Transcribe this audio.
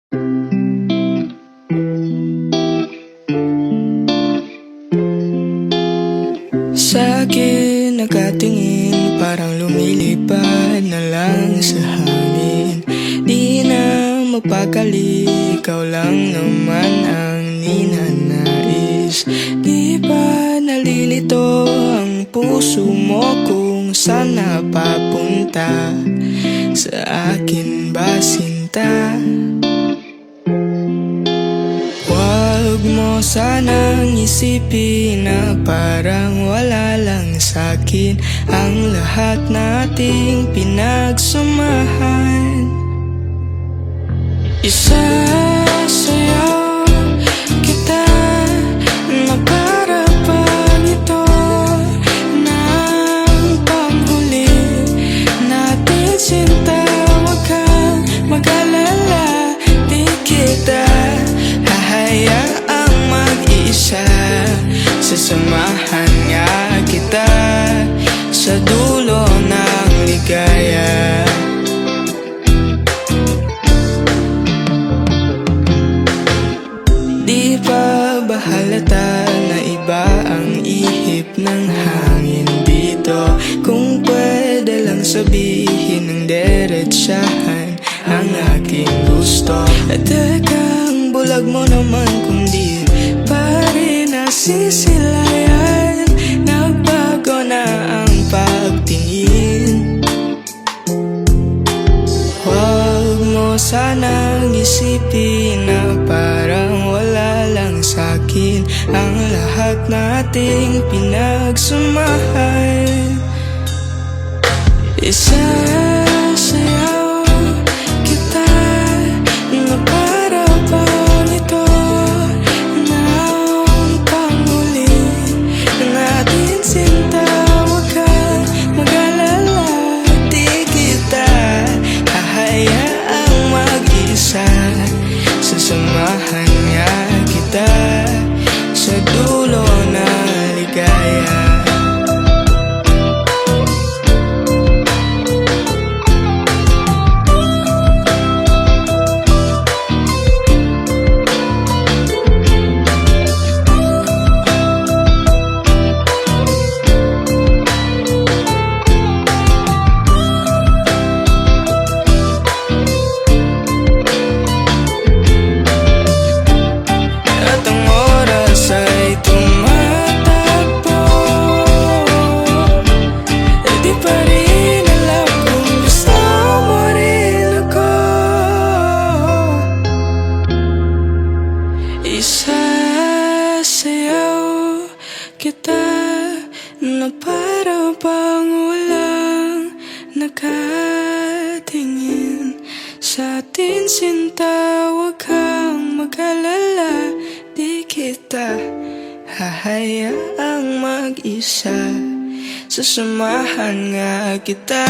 Sa'kin nakatingin, parang lumilipad na lang sa hangin. Di na mapakali, ikaw lang naman ang ninanais. Di ba nalilito ang puso mo kung saan napapunta? Sa akin ba sinta? Huwag mo sanang isipin na parang wala lang sa'kin ang lahat nating pinagsamahan. Isasayaw kita na para bang ito ng panghuli natin sinta. Huwag kang mag-alala, di kita hahayaang mag-isa. Sasamahan nga kita sa dulo ng ligaya. Di pa ba halata na iba ang ihip ng hangin dito? Kung pwede lang sabihin ng diretsahan ang aking gusto. At tekang bulag mo naman kung di pa rin nasisilayan. Nagbago na ang pagtingin. Huwag mo sanang isipin na parang wala lang sa'kin ang lahat nating pinagsamahan. Isasayaw kita na para bang ito ng panghuli natin sinta. Huwag kang mag-alala, di kita hahayaang mag-isa. Sasamahan nga kita sa dulo ng ligaya. Isasayaw kita na para bang walang nakatingin sa atin sinta. Huwag kang mag-alala, di kita hahayaang mag-isa. Sasamahan nga kita.